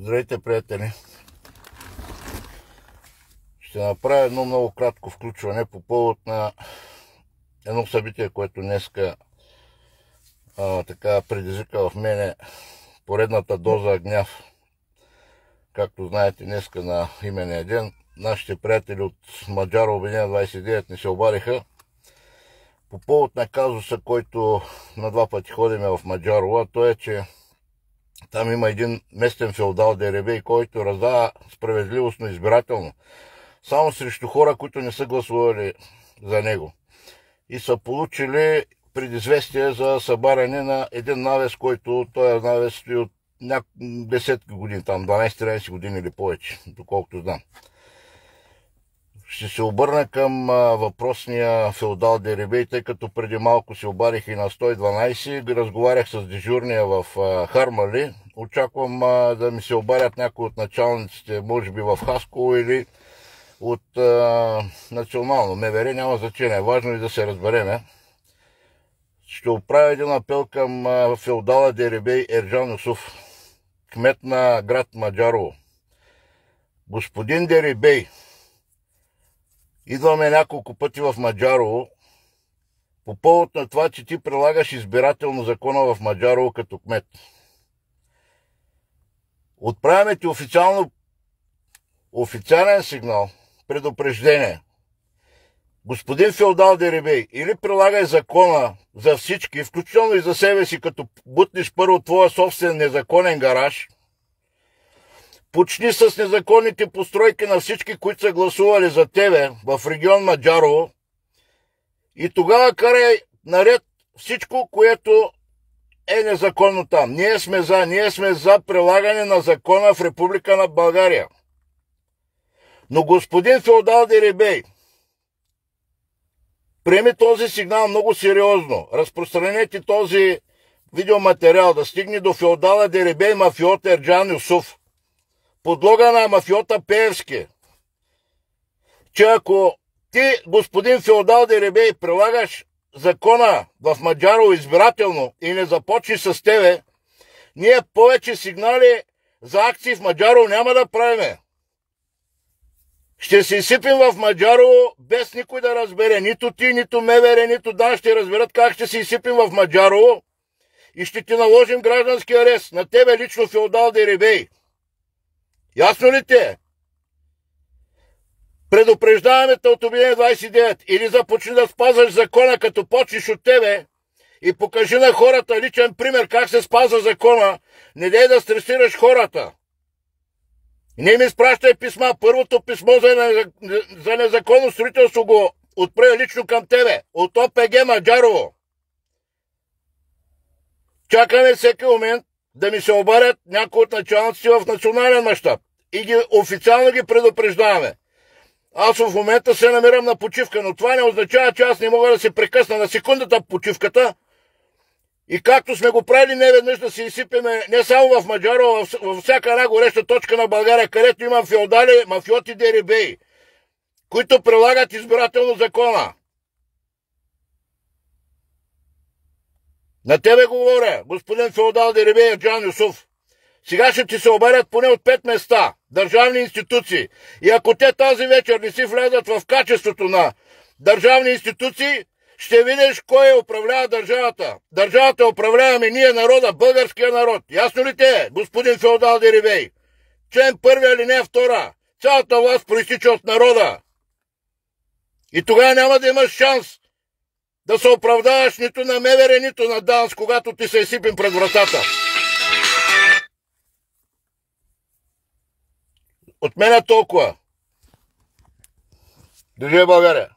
Здравейте, приятели! Ще направя едно много кратко включване по повод на едно събитие, което днеска така предизвика в мене поредната доза гняв. Както знаете, днеска на имения ден нашите приятели от Маджаро Обединение 29 ни се обадиха по повод на казуса, който на два пъти ходиме в Маджаро, а то е, че там има един местен феодал деребей, който раздава справедливостно избирателно само срещу хора, които не са гласували за него. И са получили предизвестие за събаряне на един навес, който той навес стои от десетки години, там 12-13 години или повече, доколкото знам. Ще се обърна към въпросния феодал деребей, тъй като преди малко се обадих и на 112, разговарях с дежурния в Хармали. Очаквам да ми се обадят някои от началниците, може би в Хасково или от национално МВР, няма значение, важно е да се разбереме. Ще отправя един апел към феодала деребей Ерджан Юсуф, кмет на град Маджарово. Господин деребей, идваме няколко пъти в Маджарово по повод на това, че ти прилагаш избирателно закона в Маджарово като кмет. Отправяме ти официален сигнал, предупреждение. Господин феодал деребей, или прилагай закона за всички, включително и за себе си, като бутнеш първо твоя собствен незаконен гараж, почни с незаконните постройки на всички, които са гласували за тебе в регион Маджарово, и тогава карай наред всичко, което е незаконно там. Ние сме за прилагане на закона в Република на България. Но господин феодал деребей, приеми този сигнал много сериозно. Разпространете този видеоматериал да стигне до феодала деребей мафиот Ерджан Юсуф, подлога на мафиота Пеевски, че ако ти, господин феодал деребей, прилагаш закона в Маджарово избирателно и не започни с тебе, ние повече сигнали за акции в Маджарово няма да правиме. Ще се изсипим в Маджарово без никой да разбере. Нито ти, нито МВР, нито ДАН ще разберат как ще се изсипим в Маджарово и ще ти наложим граждански арест. На тебе лично феодал деребей. Ясно ли те? Предупреждаваме те от Обединение 29. Или започни да спазваш закона, като почнеш от тебе, и покажи на хората личен пример как се спазва закона. Не дей да стресираш хората. Не ми изпращай писма. Първото писмо за незаконно строителство го отправя лично към тебе. От ОПГ Маджарово. Чакаме всеки момент да ми се обадят някои от началници в национален мащаб. И официално ги предупреждаваме. Аз в момента се намирам на почивка, но това не означава, че аз не мога да се прекъсна на секундата почивката. И както сме го правили неведнъж да се изсипеме не само в Маджарово, във всяка една гореща точка на България, където има феодали, мафиоти деребеи, които прилагат избирателно закона. На тебе говоря, господин феодал деребей Ерджан Юсуф. Сега ще ти се обадят поне от 5 места, държавни институции. И ако те тази вечер не си влязат в качеството на държавни институции, ще видиш кой управлява държавата. Държавата управляваме ние, народа, българския народ. Ясно ли те, господин феодал деребей? Член 1, алинея 2. Цялата власт проистича от народа. И тогава няма да имаш шанс да се оправдаваш нито на МВР, нито на ДАНС, когато ти се изсипим пред вратата. От мен е толкова. Държи България!